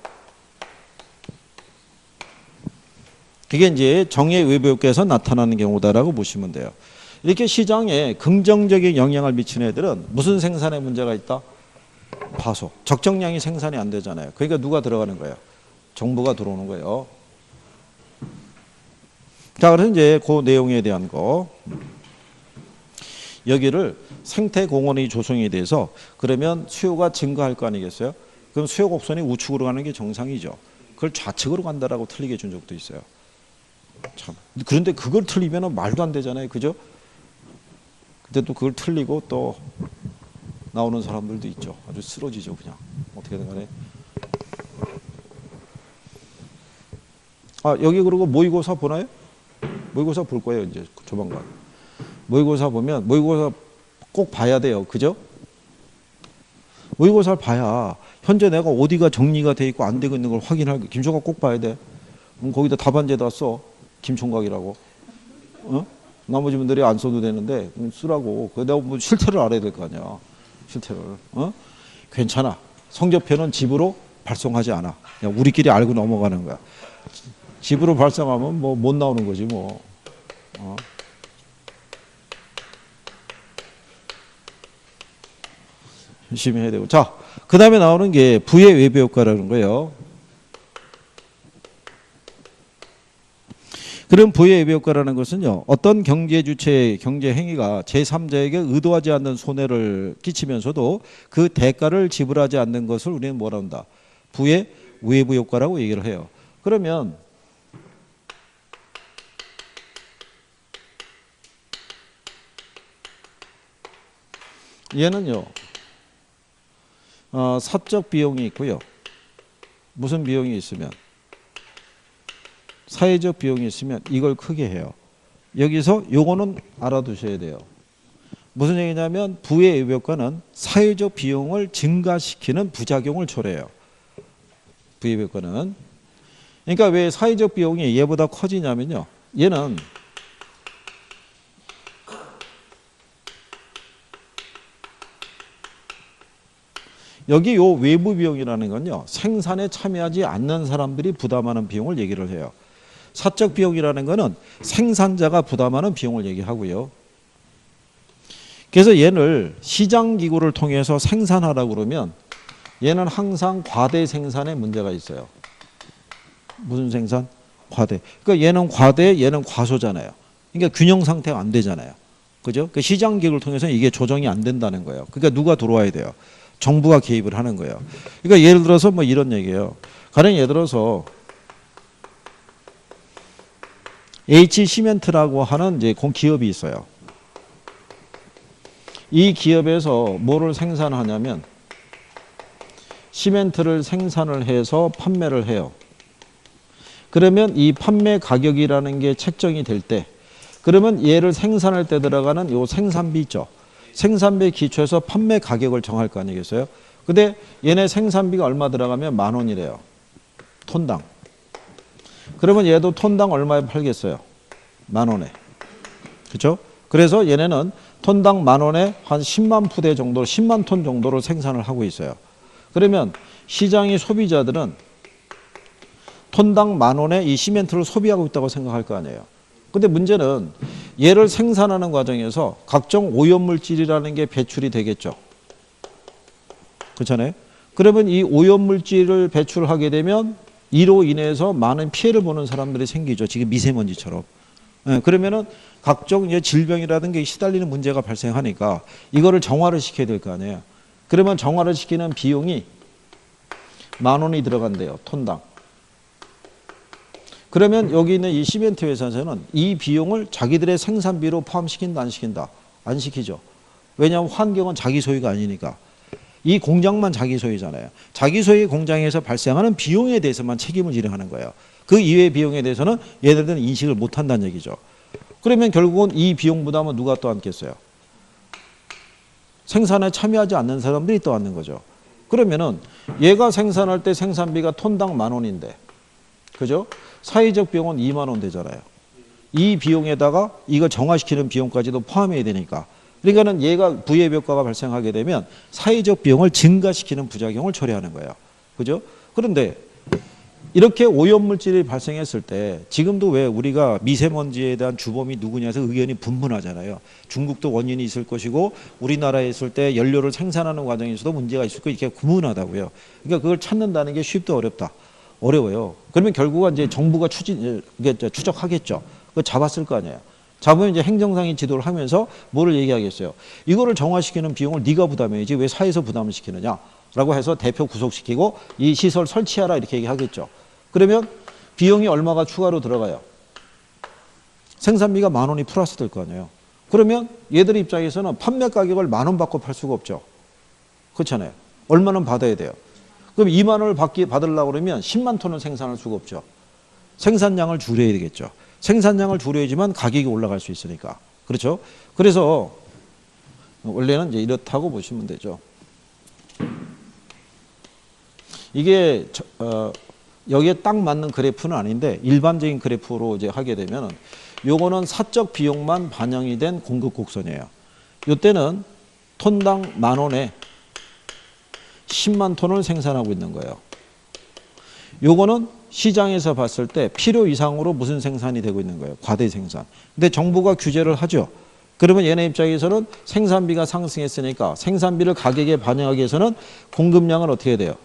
그게 이제 정의 외부 효과에서 나타나는 경우다라고 보시면 돼요. 이렇게 시장에 긍정적인 영향을 미치는 애들은 무슨 생산에 문제가 있다? 파소. 적정량이 생산이 안 되잖아요. 그러니까 누가 들어가는 거예요? 정부가 들어오는 거예요. 자, 그래서 이제 그 내용에 대한 거. 여기를 생태공원이 조성이 돼서 그러면 수요가 증가할 거 아니겠어요? 그럼 수요 곡선이 우측으로 가는 게 정상이죠. 그걸 좌측으로 간다라고 틀리게 준 적도 있어요. 참. 그런데 그걸 틀리면 말도 안 되잖아요. 그죠? 근데 또 그걸 틀리고 또 나오는 사람들도 있죠. 아주 쓰러지죠. 그냥. 어떻게든 간에. 아, 여기 그리고 모의고사 보나요? 모의고사 볼 거예요. 이제 조만간. 모의고사 보면 모의고사 꼭 봐야 돼요. 그죠? 모의고사를 봐야 현재 내가 어디가 정리가 돼 있고 안 되고 있는 걸 확인할 거. 김총각 꼭 봐야 돼. 거기다 답안지에다 써. 김총각이라고. 어? 나머지 분들이 안 써도 되는데 쓰라고. 내가 뭐 실태를 알아야 될 거 아니야. 실태를. 어? 괜찮아. 성적표는 집으로 발송하지 않아. 그냥 우리끼리 알고 넘어가는 거야. 집으로 발송하면 뭐 못 나오는 거지 뭐. 어? 열심히 해야 되고. 자, 그 다음에 나오는 게 부의 외부 효과라는 거예요. 그럼 부의 외부 효과라는 것은요, 어떤 경제 주체의 경제 행위가 제3자에게 의도하지 않는 손해를 끼치면서도 그 대가를 지불하지 않는 것을 우리는 뭐라 한다? 부의 외부 효과라고 얘기를 해요. 그러면 얘는요, 사적 비용이 있고요. 무슨 비용이 있으면? 사회적 비용이 있으면 이걸 크게 해요. 여기서 요거는 알아두셔야 돼요. 무슨 얘기냐면 부의 외부 효과는 사회적 비용을 증가시키는 부작용을 초래해요. 부의 외부 효과는. 그러니까 왜 사회적 비용이 얘보다 커지냐면요. 얘는 여기 요 외부 비용이라는 건요, 생산에 참여하지 않는 사람들이 부담하는 비용을 얘기를 해요. 사적 비용이라는 거는 생산자가 부담하는 비용을 얘기하고요. 그래서 얘를 시장기구를 통해서 생산하라고 그러면 얘는 항상 과대 생산에 문제가 있어요. 무슨 생산? 과대. 그러니까 얘는 과대, 얘는 과소잖아요. 그러니까 균형 상태가 안 되잖아요. 그죠? 그 시장기구를 통해서 이게 조정이 안 된다는 거예요. 그러니까 누가 들어와야 돼요? 정부가 개입을 하는 거예요. 그러니까 예를 들어서 뭐 이런 얘기예요. 가령 예를 들어서 H시멘트라고 하는 이제 기업이 있어요. 이 기업에서 뭐를 생산하냐면 시멘트를 생산을 해서 판매를 해요. 그러면 이 판매 가격이라는 게 책정이 될 때, 그러면 얘를 생산할 때 들어가는 요 생산비 있죠. 생산비 기초에서 판매 가격을 정할 거 아니겠어요? 근데 얘네 생산비가 얼마 들어가면 10,000원이래요. 톤당. 그러면 얘도 톤당 얼마에 팔겠어요? 10,000원에. 그렇죠? 그래서 얘네는 톤당 10,000원에 한 10만 푸대 정도, 10만 톤 정도로 생산을 하고 있어요. 그러면 시장의 소비자들은 톤당 10,000원에 이 시멘트를 소비하고 있다고 생각할 거 아니에요. 근데 문제는 얘를 생산하는 과정에서 각종 오염물질이라는 게 배출이 되겠죠. 그렇잖아요. 그러면 이 오염물질을 배출하게 되면 이로 인해서 많은 피해를 보는 사람들이 생기죠. 지금 미세먼지처럼. 그러면은 각종 질병이라든가 시달리는 문제가 발생하니까 이거를 정화를 시켜야 될 거 아니에요. 그러면 정화를 시키는 비용이 10,000원이 들어간대요. 톤당. 그러면 여기 있는 이 시멘트 회사에서는 이 비용을 자기들의 생산비로 포함시킨다, 안 시킨다? 안 시키죠. 왜냐하면 환경은 자기 소유가 아니니까. 이 공장만 자기 소유잖아요. 자기 소유의 공장에서 발생하는 비용에 대해서만 책임을 지려 하는 거예요. 그 이외의 비용에 대해서는 얘네들은 인식을 못 한다는 얘기죠. 그러면 결국은 이 비용 부담은 누가 또 안겠어요? 생산에 참여하지 않는 사람들이 또 안는 거죠. 그러면은 얘가 생산할 때 생산비가 톤당 10,000원인데, 그죠? 사회적 비용은 20,000원 되잖아요. 이 비용에다가 이거 정화시키는 비용까지도 포함해야 되니까. 그러니까는 얘가 부의 효과가 발생하게 되면 사회적 비용을 증가시키는 부작용을 초래하는 거예요. 그죠? 그런데 이렇게 오염물질이 발생했을 때 지금도 왜 우리가 미세먼지에 대한 주범이 누구냐에서 의견이 분분하잖아요. 중국도 원인이 있을 것이고 우리나라에 있을 때 연료를 생산하는 과정에서도 문제가 있을 거 이렇게 구분하다고요. 그러니까 그걸 찾는다는 게 쉽도 어렵다. 어려워요. 그러면 결국은 이제 정부가 추적하겠죠. 그거 잡았을 거 아니에요. 잡으면 이제 행정상의 지도를 하면서 뭐를 얘기하겠어요. 이거를 정화시키는 비용을 네가 부담해야지 왜 사회에서 부담을 시키느냐라고 해서 대표 구속시키고 이 시설 설치하라 이렇게 얘기하겠죠. 그러면 비용이 얼마가 추가로 들어가요? 생산비가 10,000원이 플러스 될 거 아니에요. 그러면 얘들 입장에서는 판매 가격을 10,000원 받고 팔 수가 없죠. 그렇잖아요. 얼마는 받아야 돼요. 그럼 20,000원을 받으려고 그러면 10만 톤을 생산할 수가 없죠. 생산량을 줄여야 되겠죠. 생산량을 줄여야지만 가격이 올라갈 수 있으니까. 그렇죠? 그래서 원래는 이제 이렇다고 보시면 되죠. 이게 여기에 딱 맞는 그래프는 아닌데 일반적인 그래프로 이제 하게 되면 요거는 사적 비용만 반영이 된 공급 곡선이에요. 요때는 톤당 10,000원에 10만 톤을 생산하고 있는 거예요. 요거는 시장에서 봤을 때 필요 이상으로 무슨 생산이 되고 있는 거예요. 과대 생산. 근데 정부가 규제를 하죠. 그러면 얘네 입장에서는 생산비가 상승했으니까 생산비를 가격에 반영하기 위해서는 공급량을 어떻게 해야 돼요?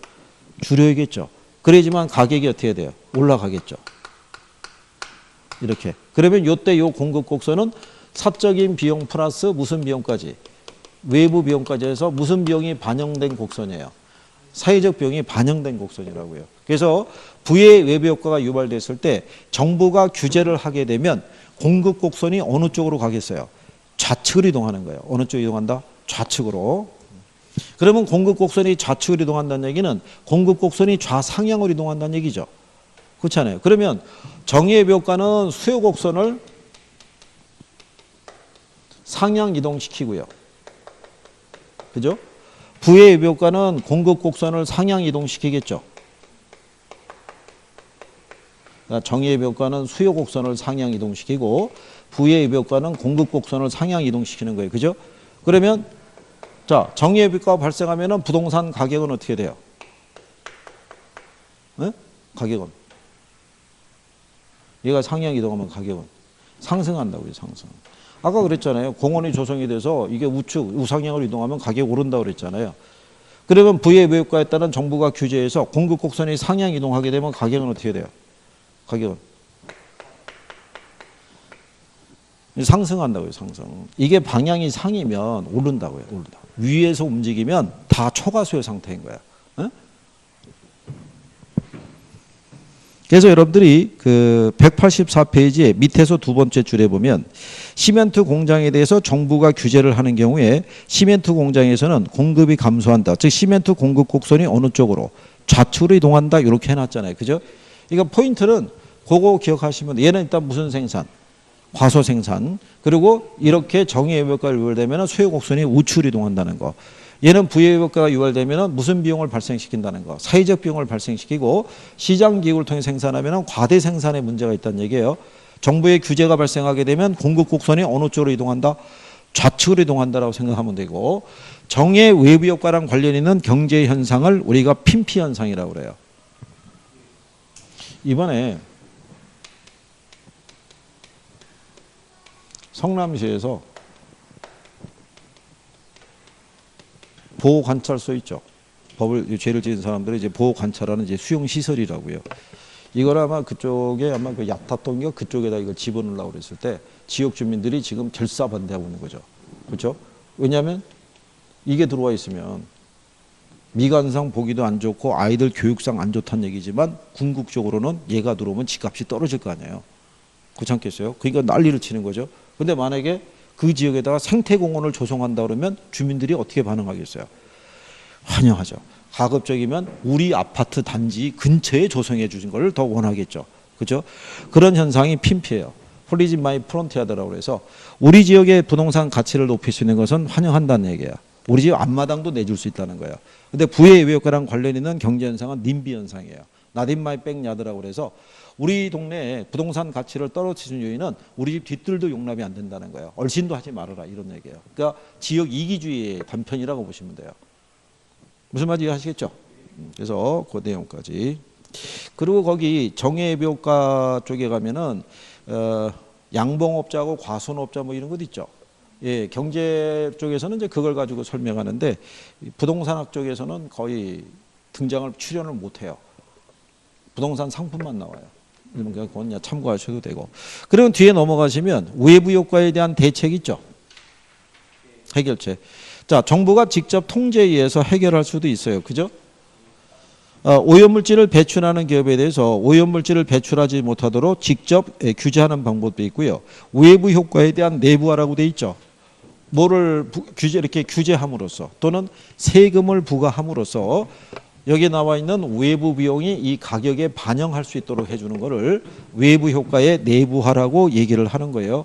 줄여야겠죠. 그래야지만 가격이 어떻게 돼요? 올라가겠죠. 이렇게. 그러면 요때 요 공급 곡선은 사적인 비용 플러스 무슨 비용까지? 외부 비용까지 해서 무슨 비용이 반영된 곡선이에요. 사회적 비용이 반영된 곡선이라고요. 그래서 부의 외부 효과가 유발됐을 때 정부가 규제를 하게 되면 공급 곡선이 어느 쪽으로 가겠어요? 좌측으로 이동하는 거예요. 어느 쪽으로 이동한다? 좌측으로. 그러면 공급 곡선이 좌측으로 이동한다는 얘기는 공급 곡선이 좌상향으로 이동한다는 얘기죠. 그렇잖아요. 그러면 정의의 효과는 수요 곡선을 상향 이동시키고요. 그죠? 부의 효과는 공급 곡선을 상향 이동시키겠죠. 그러니까 정의의 효과는 수요 곡선을 상향 이동시키고 부의 효과는 공급 곡선을 상향 이동시키는 거예요. 그죠? 그러면 자, 정의의 효과가 발생하면은 부동산 가격은 어떻게 돼요? 네? 가격은 얘가 상향 이동하면 가격은 상승한다고요. 상승. 아까 그랬잖아요. 공원이 조성이 돼서 이게 우상향으로 이동하면 가격이 오른다고 그랬잖아요. 그러면 부의 효과에 따른 정부가 규제해서 공급 곡선이 상향 이동하게 되면 가격은 어떻게 돼요? 가격은 상승한다고요. 상승. 이게 방향이 상이면 오른다고요. 오른다. 위에서 움직이면 다 초과수요 상태인 거야. 어? 그래서 여러분들이 그 184페이지에 밑에서 두 번째 줄에 보면 시멘트 공장에 대해서 정부가 규제를 하는 경우에 시멘트 공장에서는 공급이 감소한다. 즉 시멘트 공급 곡선이 어느 쪽으로? 좌측으로 이동한다. 이렇게 해놨잖아요. 그죠? 그러니까 포인트는 그거 기억하시면 얘는 일단 무슨 생산? 과소 생산. 그리고 이렇게 정의의 효과가 유발되면 수요 곡선이 우측으로 이동한다는 거. 얘는 부의 효과가 유발되면 무슨 비용을 발생시킨다는 거. 사회적 비용을 발생시키고 시장 기구를 통해 생산하면 과대 생산에 문제가 있다는 얘기예요. 정부의 규제가 발생하게 되면 공급 곡선이 어느 쪽으로 이동한다? 좌측으로 이동한다라고 생각하면 되고 정의 외부 효과랑 관련 있는 경제 현상을 우리가 핀피 현상이라고 그래요. 이번에 성남시에서 보호관찰소 있죠. 법을 죄를 지은 사람들이 이제 보호관찰하는 이제 수용시설이라고요. 이걸 아마 그쪽에 아마 그 야타동이가 그쪽에다 이걸 집어넣으려고 그랬을 때 지역 주민들이 지금 결사반대하고 있는 거죠. 그렇죠? 왜냐하면 이게 들어와 있으면 미관상 보기도 안 좋고 아이들 교육상 안 좋다는 얘기지만 궁극적으로는 얘가 들어오면 집값이 떨어질 거 아니에요. 그렇지 않겠어요? 그러니까 난리를 치는 거죠. 근데 만약에 그 지역에다가 생태공원을 조성한다 그러면 주민들이 어떻게 반응하겠어요? 환영하죠. 가급적이면 우리 아파트 단지 근처에 조성해 주신 걸 더 원하겠죠. 그죠? 그런 현상이 핀피해요. 폴리즈 마이 프론티아드라고 해서 우리 지역의 부동산 가치를 높일 수 있는 것은 환영한다는 얘기야. 우리 집 앞마당도 내줄 수 있다는 거예요. 근데 부의 외효과랑 관련 있는 경제 현상은 님비 현상이에요. Not in my backyard라고 해서 우리 동네에 부동산 가치를 떨어뜨리는 요인은 우리 집 뒷뜰도 용납이 안 된다는 거예요. 얼씬도 하지 말아라 이런 얘기예요. 그러니까 지역 이기주의의 단편이라고 보시면 돼요. 무슨 말인지 이해하시겠죠? 그래서 그 내용까지 그리고 거기 정예비효과 쪽에 가면은 양봉업자하고 과손업자 뭐 이런 것 있죠. 예, 경제 쪽에서는 이제 그걸 가지고 설명하는데 부동산학 쪽에서는 거의 출연을 못 해요. 부동산 상품만 나와요. 그건 그냥 참고하셔도 되고. 그리고 뒤에 넘어가시면 외부 효과에 대한 대책 있죠. 해결책. 자, 정부가 직접 통제에 의해서 해결할 수도 있어요. 그죠? 오염물질을 배출하는 기업에 대해서 오염물질을 배출하지 못하도록 직접 규제하는 방법도 있고요. 외부 효과에 대한 내부화라고 돼 있죠. 뭐를 이렇게 규제함으로써 또는 세금을 부과함으로써 여기 나와 있는 외부 비용이 이 가격에 반영할 수 있도록 해주는 것을 외부 효과의 내부화라고 얘기를 하는 거예요.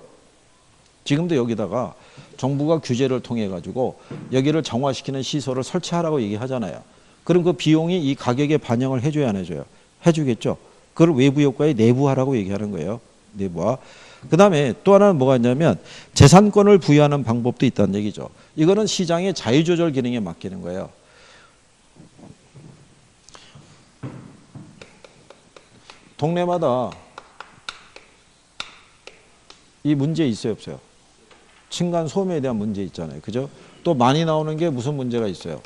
지금도 여기다가 정부가 규제를 통해 가지고 여기를 정화시키는 시설을 설치하라고 얘기하잖아요. 그럼 그 비용이 이 가격에 반영을 해줘야 안 해줘요? 해주겠죠. 그걸 외부 효과의 내부화라고 얘기하는 거예요. 내부화. 그 다음에 또 하나는 뭐가 있냐면 재산권을 부여하는 방법도 있다는 얘기죠. 이거는 시장의 자유조절 기능에 맡기는 거예요. 동네마다 이 문제 있어요, 없어요? 층간 소음에 대한 문제 있잖아요. 그죠? 또 많이 나오는 게 무슨 문제가 있어요?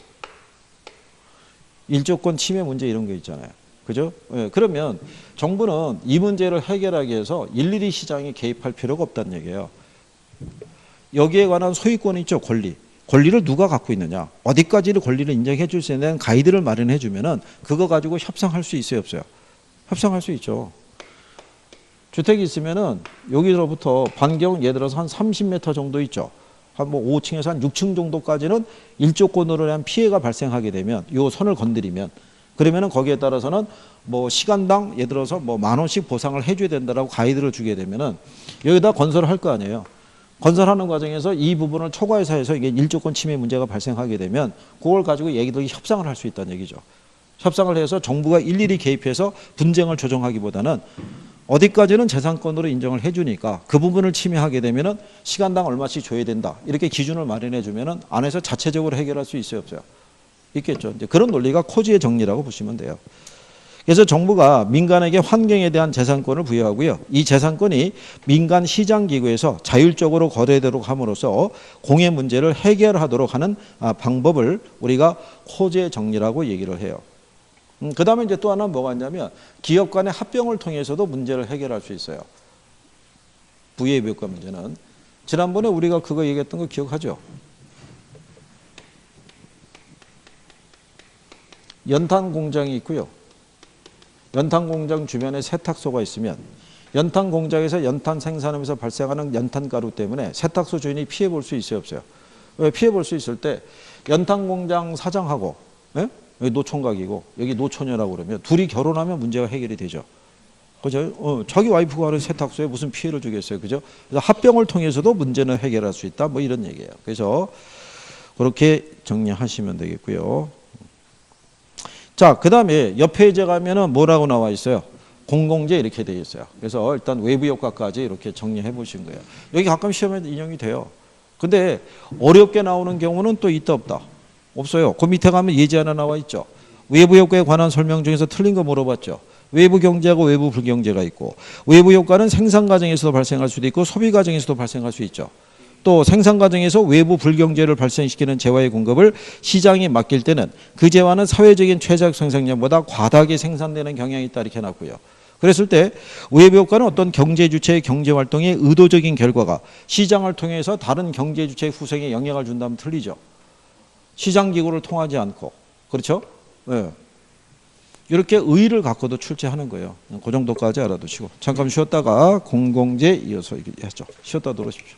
일조권 침해 문제 이런 게 있잖아요. 그죠? 예, 그러면 정부는 이 문제를 해결하기 위해서 일일이 시장에 개입할 필요가 없다는 얘기예요. 여기에 관한 소유권이 있죠, 권리. 권리를 누가 갖고 있느냐? 어디까지를 권리를 인정해 줄 수 있는 가이드를 마련해 주면은 그거 가지고 협상할 수 있어요, 없어요? 협상할 수 있죠. 주택이 있으면은 여기로부터 반경 예를 들어서 한 30m 정도 있죠. 한 뭐 5층에서 한 6층 정도까지는 일조권으로 대한 피해가 발생하게 되면 요 선을 건드리면 그러면은 거기에 따라서는 뭐 시간당 예를 들어서 뭐 10,000원씩 보상을 해줘야 된다라고 가이드를 주게 되면은 여기다 건설을 할 거 아니에요. 건설하는 과정에서 이 부분을 초과해서 해서 이게 일조권 침해 문제가 발생하게 되면 그걸 가지고 얘기들이 협상을 할 수 있다는 얘기죠. 협상을 해서 정부가 일일이 개입해서 분쟁을 조정하기보다는 어디까지는 재산권으로 인정을 해주니까 그 부분을 침해하게 되면은 시간당 얼마씩 줘야 된다. 이렇게 기준을 마련해 주면은 안에서 자체적으로 해결할 수 있어요, 없어요? 있겠죠. 이제 그런 논리가 코지의 정리라고 보시면 돼요. 그래서 정부가 민간에게 환경에 대한 재산권을 부여하고요. 이 재산권이 민간 시장기구에서 자율적으로 거래되도록 함으로써 공해 문제를 해결하도록 하는 방법을 우리가 코지의 정리라고 얘기를 해요. 그 다음에 이제 또 하나는 뭐가 있냐면 기업 간의 합병을 통해서도 문제를 해결할 수 있어요. 부의비효과 문제는. 지난번에 우리가 그거 얘기했던 거 기억하죠? 연탄 공장이 있고요. 연탄 공장 주변에 세탁소가 있으면 연탄 공장에서 연탄 생산하면서 발생하는 연탄가루 때문에 세탁소 주인이 피해 볼 수 있어요, 없어요? 왜 피해 볼 수 있을 때 연탄 공장 사장하고 여기 노총각이고 여기 노처녀라고 그러면 둘이 결혼하면 문제가 해결이 되죠. 그죠? 자기 와이프가 하는 세탁소에 무슨 피해를 주겠어요. 그죠? 그래서 합병을 통해서도 문제는 해결할 수 있다. 뭐 이런 얘기예요. 그래서 그렇게 정리하시면 되겠고요. 자, 그 다음에 옆 페이지에 가면은 뭐라고 나와 있어요? 공공재 이렇게 되어 있어요. 그래서 일단 외부 효과까지 이렇게 정리해 보신 거예요. 여기 가끔 시험에 인용이 돼요. 근데 어렵게 나오는 경우는 또 있다 없다? 없어요. 그 밑에 가면 예제 하나 나와 있죠. 외부 효과에 관한 설명 중에서 틀린 거 물어봤죠. 외부 경제하고 외부 불경제가 있고 외부 효과는 생산 과정에서도 발생할 수도 있고 소비 과정에서도 발생할 수 있죠. 또 생산 과정에서 외부 불경제를 발생시키는 재화의 공급을 시장에 맡길 때는 그 재화는 사회적인 최적 생산량보다 과다하게 생산되는 경향이 있다 이렇게 해놨고요. 그랬을 때 외부 효과는 어떤 경제 주체의 경제 활동의 의도적인 결과가 시장을 통해서 다른 경제 주체의 후생에 영향을 준다면 틀리죠. 시장 기구를 통하지 않고 그렇죠? 네. 이렇게 의의를 갖고도 출제하는 거예요. 그 정도까지 알아두시고 잠깐 쉬었다가 공공재 이어서 얘기하죠. 쉬었다 들어오십시오.